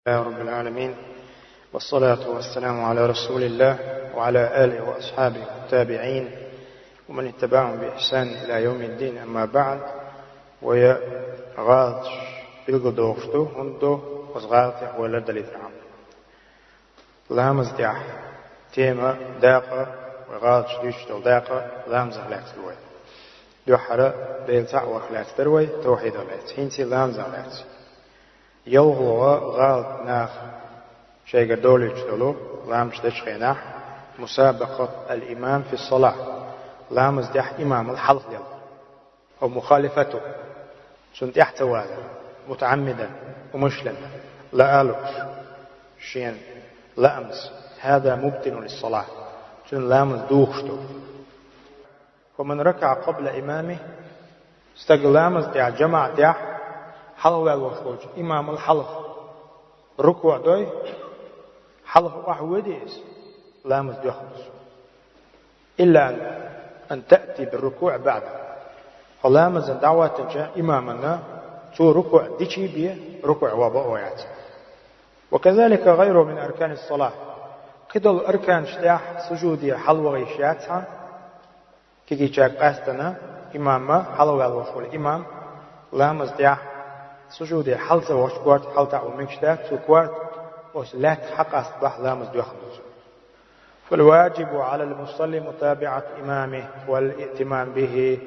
يا رب العالمين، والصلاة والسلام على رسول الله وعلى آله وأصحابه والتابعين ومن اتبعهم بإحسان إلى يوم الدين. أما بعد، ويا غالط بالقدوفتو هندو وصغالط ولا دليتهم لامز ديح تيما داقة وغالط شديشتو داقة لامز غلاك دروي دو حرا بيلتع وخلاك دروي توحيد غلاك هنتي لامز غلاك يوغلوا غالط ناخ شيء قدولي جدولو لامش دشخيناح مسابقة الإمام في الصلاة لامز ديح إمام الحلق يلا أو مخالفته سنت يحتوالي متعمدا ومشلم لا ألوش شين لامز هذا مبتن للصلاة سن لامز دوخشتو. ومن ركع قبل إمامه استقل لامز ديح جمع ديح حلق والوخوج إمام الحلق ركوع دوي حلق وحوديس لامز دوخمس إلا أن تأتي بالركوع بعده فلامز دعوة تنجا إمامنا تو ركوع ديشي بيه ركوع وبأويات. وكذلك غيره من أركان الصلاة قدل أركان شتاح سجودية حلوة غيشياتها كي جاك قاستنا إمام حلوة الوخول إمام لامز ديح سجودية حلسة وشكوات حلتا ومكشتاك سكوات وسلات حق أصبح لامز دوخمس. فالواجب على المصلي متابعة إمامه والائتمام به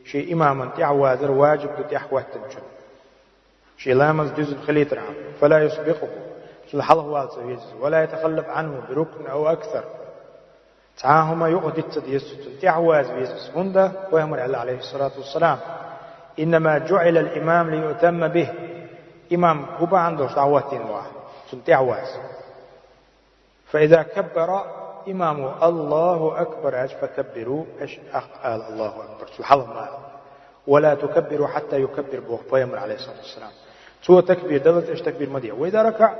شي إماما تعوازر واجب تحوات تنجن شي لامز دزن خليت رعام فلا يسبقه ولا يتخلف عنه بركن أو أكثر تعاهما يؤدي التديس تعواز بيزس هنده ويمر عليه الصلاة والسلام إنما جعل الإمام ليؤتم به إمام هو عنده دعوتين واحد تعواز فإذا كبر إمام الله أكبر فكبروا قال الله أكبر سبحان الله ولا تكبروا حتى يكبر بوخ فيمر عليه الصلاة والسلام سوى تكبير دلت إيش تكبير مدية. وإذا ركع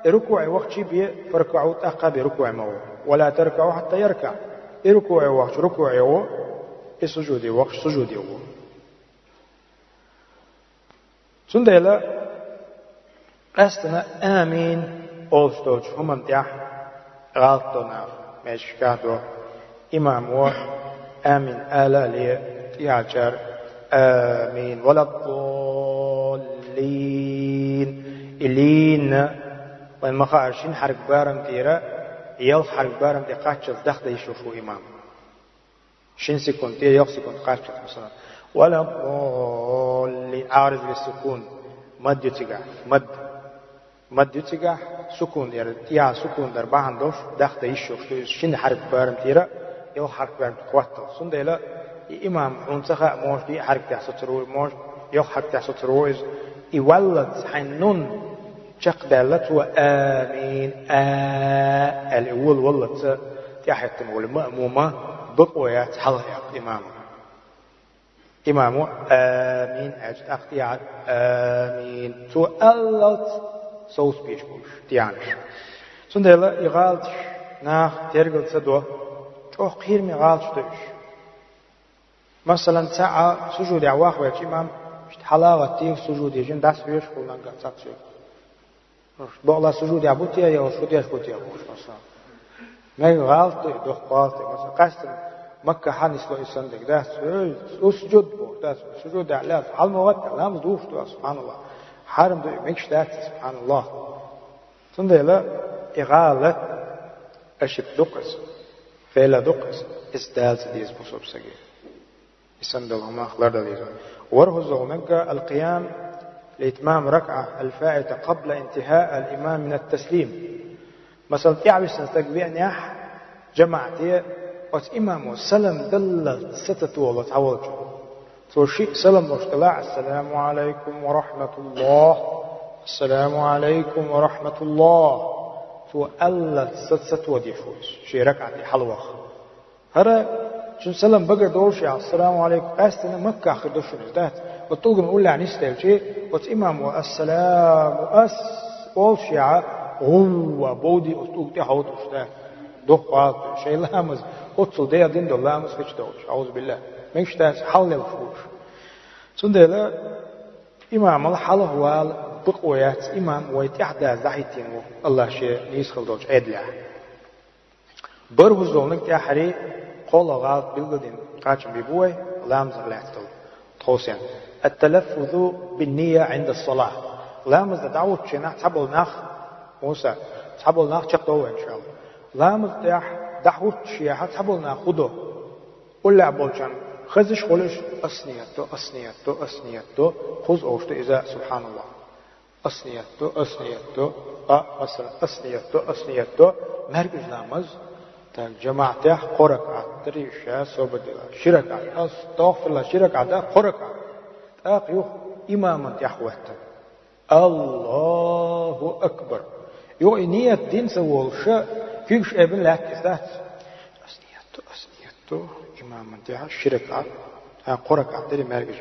ركوع وقت شيء فركعوا تأقى بركوع مو ولا تركعوا حتى يركع ركوع وقت ركوع يو السجود وقت سجود يو سندلا أستنا آمين أولستوج هم امتياح غالطنا مشكاتو إمام آمين آلا لي يعجر آمين ولا الضالين إلين وإن خارشين حرق بارم تيرا يل حرق بارم تي قاتشل دخل يشوفوا إمام شين سكون تي يل سكون قاتشل مثلا ولا الضالين عارض للسكون مد يتقع مد يتقع سكون يا سكون در باندوش دخل يشوف شين حرق بارم تيرا يل حرق بارم تقواتل سندلا إمام عنصها موش دي حرق تحسطرو موش يل حرق تحسطرو يولد حنون شق دالت وآمين الأول ولد تحتم والمأمومة بقويات حلقة إمام آمين أجد أختيار آمين تولد صوت بيشبوش تيانش سندلا يغالش ناخ ترقل سدوه توخ خير مغالش دوش مثلا ساعة سجود عواخ ويش إمام حلاوة تيف سجود يجين داس بيش قولان قطعت شيء بقلا سجود عبوتيا يا وشوديا بوتيا بوش مثلا ما غلط دوخ قالت مثلا قصد مكة حنس لو يسندك داس اسجد بو داس سجود على حال موت لام دوف سبحان الله حرم دو ميكش دات سبحان الله سندلا إغالة أشب دقس فيلا دقس استالس ديز بوسوب سجي يسندل هما خلار دليزون ورهزه نجا القيام لإتمام ركعة الفائتة قبل انتهاء الإمام من التسليم مثلا تعبس نستقبع نياح جماعتي وإمام السلام دل ستة والله تعوض تو شيء سلام مشتلاع السلام عليكم ورحمة الله السلام عليكم ورحمة الله تو ألا ستة وديفوز شيء ركعتي حلوة هذا شو سلام بقر دورش السلام عليكم قاستنا مكة آخر دوش نزدات وطلق نقول عن يستيل شيء وإمام السلام أول شيء هو بودي أطلق تحوط أشتاك دقات شيء لامز أتصل دي دين دو لامز فيش دوش أعوذ بالله ميش تاس حل الفروش سندلا إمام الحل هو بقويات إمام ويتحدى زحيتين الله شيء نيسخل دوج عدلة برهو زولنك تحري قول غالط بلدين قاچم بيبوي لامز غلاتل توسين التلفظ بالنية عند الصلاة لامز دعوت شناح تحبل ناخ موسى تحبل ناخ تقدوه إن شاء الله لامز دعوت شياح تحبل ناخ خدو ولا عبولشان خزش خلش أصنيته خذ أوشت إذا سبحان الله أصنيته مثلا أصنيته مركز نامز تال جماعته قرق عطري شا صوبدلا شرك استغفر الله شرك عطا قرق تاقيو إماما يحوت الله أكبر يو نية دين سوالشا كيش ابن لا تستات أصنيته إماما تيها شرك عطا قرق عطري مركز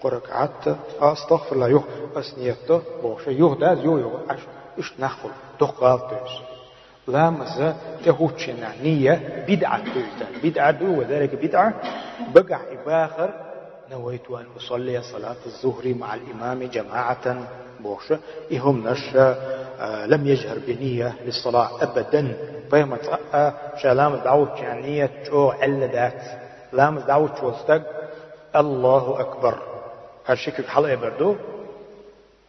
قرق عطا استغفر الله يو أصنيته بوشا يو داز يو إيش نخل تقالتوش لامزة تهوتشنا نية بدعة بدعة وذلك بدعة بقع إباخر نويت أن أصلي صلاة الظهر مع الإمام جماعة بوشة إهم نشا لم يجهر بنية للصلاة أبدا فهم شلام دعوت نية شو علدات لام دعوت شو استق الله أكبر هالشكل حلقة بردو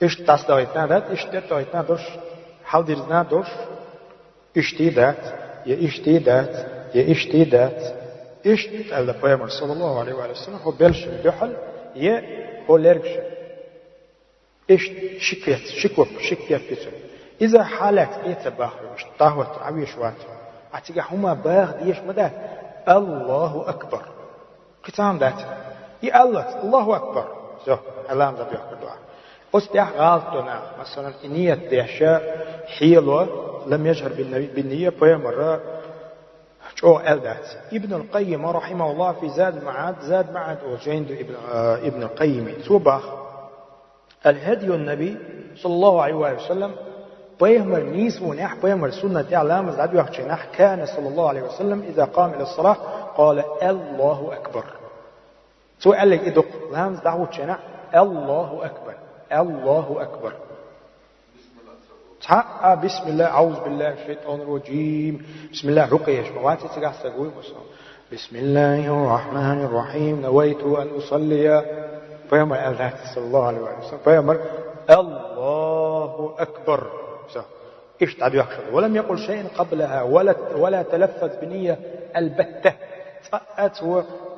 إيش تصدقنا ذات إيش تتويتنا دوش حال ديرنا دوش اشتيدات يا اشتيدات على بيامر صلى الله عليه وسلم هو بلش الدحل يا هو لرقش شكيت بيتر إذا حالك يتباهر مش طاوت عويش وات أعتقد هما باغ ديش مدى الله أكبر قتام ذات يا الله أكبر زو علام ذا بيحكي دعاء أستيح غالطنا مثلا نية ديشا حيلة لم يجهر بالنية بيامر شو ألدات ابن القيم رحمه الله في زاد معاد وجيند ابن القيم سوباخ الهدي النبي صلى الله عليه وسلم بيامر نيس ونح بيامر سنة علامة زاد يحكينح كان صلى الله عليه وسلم إذا قام إلى الصلاة قال الله أكبر سو قال لك إدق لامز دعوة شنح الله أكبر الله أكبر بسم الله أعوذ بالله الشيطان الرجيم بسم الله رقيش مواتي تقع سقوي بسم الله الرحمن الرحيم نويت أن أصلي فيامر الله صلى الله عليه وسلم فيامر الله أكبر إيش تعبي يخشد ولم يقل شيء قبلها ولا تلفظ بنية البتة فأت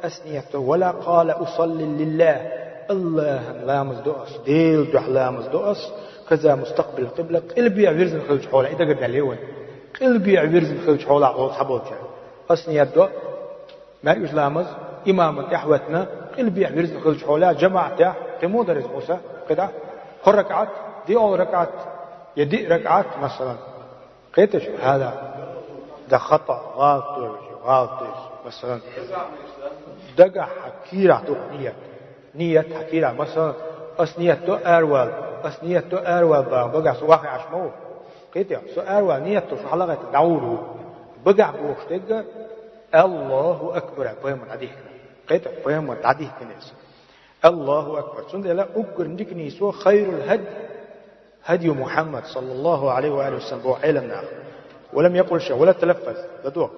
أسنيته ولا قال أصلي لله الله لامز دؤس ديل دح لامز دؤس كذا مستقبل القبلة قلبي عبيرز الخلج حوله إذا قد عليون قلبي عبيرز الخلج حوله عقود حبوك أسني الدؤ ما يقول لامز إمام تحوتنا قلبي عبيرز الخلج حوله جماعة قمو درز موسى كذا كل ركعات دي أول ركعات يدي ركعات مثلا قيتش هذا ده خطأ غلط مثلا دقع حكيرة نية حكيرة مثلا أسنية تو أروال بقع سواقع عشمو قيتش سو أروال نية تو حلقة دعوره بقع بوشتق الله أكبر بيمن عديه قيتش بيمن عديه كنيس الله أكبر سند لا أقر نجني سو خير الهدي هدي محمد صلى الله عليه وآله وسلم بو علمنا ولم يقل شيء ولا تلفظ لدوق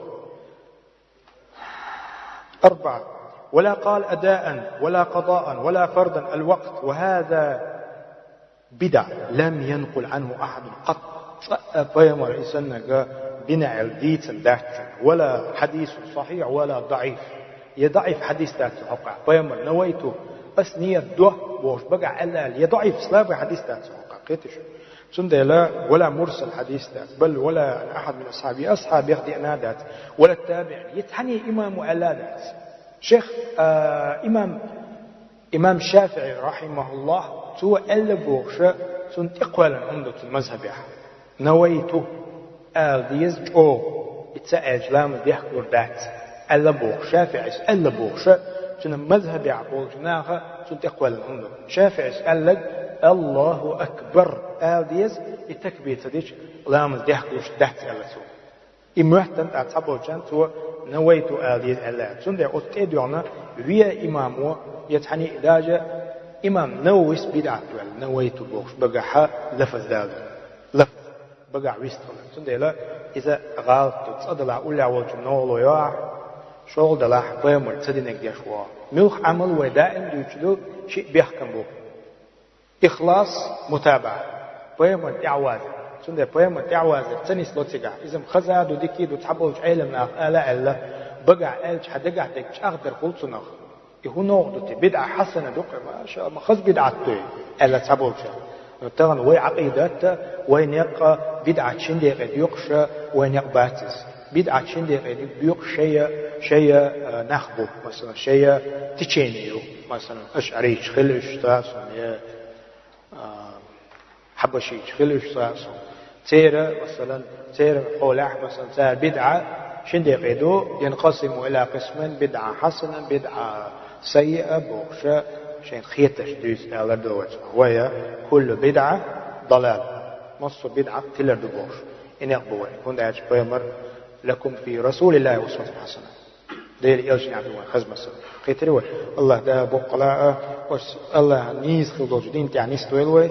4 ولا قال أداء ولا قضاء ولا فرضا الوقت وهذا بدع لم ينقل عنه أحد قط بيامر إنسان بناء الديت ذات ولا حديث صحيح ولا ضعيف يضعف حديث ذات وقع بيامر نويته أسنية دو بوش بقع ألال يضعف سلاب حديث ذات وقع قيتش سند لا ولا مرسل حديث ذات بل ولا أحد من أصحابي يخدي أنادات ولا التابع يتحني إمام ألادات شيخ إمام الشافعي رحمه الله تو ألبوش سنت إقوالا عنده المذهب نويته ديز جو يتسأل جلام بيحكور ذات ألبوش شافعي ألبوش سنة مذهب يعقول جناها سنت إقوالا عنده شافعي ألق الله أكبر ديز التكبير تديش لام بيحكور ذات ألسو إمهتن أتصبه جانتو نويت آلية الله سنده أتدعنا ويا إمامه يتحني إداجة إمام نويس بدعة نويت بوش بقى لفظ دال لفظ بقى ويستول سندلا إذا غلط تصدق أقول أول جنول يا شغل دلح بيمر تصدقنك يشوا ملخ عمل ودائم يجدو شيء بيحكم بو إخلاص متابعة بيمر تعواز سندلا بيمر تعواز تنس لوتيجا إذا خزا دو ديكي دو تحبوش علم ألا بقى ألج حدقة ديك أقدر قلت نخ يهونو دوتي بدعة حسنة دوقة ما شاء الله خز بدعة توي ألا تحبوش تغن وي عقيدة وين يقى بدعة شندي قد يقشى وين يقى باتس بدعة شندي قد يقشى شيء نخبو مثلا شيء تشينيو مثلا أشعري خلش تاسم يا حبشي خلش تاسم تيرة مثلا تيرة قولح مثلا تيرة بدعة شندي قدو ينقسم إلى قسمين بدعة حسنة بدعة سيئة بوخشة شين خيتش دوس على دوت وهي كل بدعة ضلال مصر بدعة تلر دبوش إن يقبوا يكون داعش بيمر لكم في رسول الله أسوة حسنة دير يلشن عدوان خزم السنة خيتروا الله دا بقلاء الله نيز خلوج دين تعني ستويلوي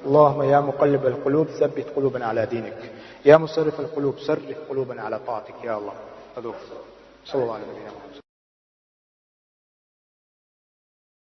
اللهم يا مقلب القلوب ثبت قلوبنا على دينك يا مصرف القلوب صرف قلوبنا على طاعتك يا الله أدوك صلى الله عليه وسلم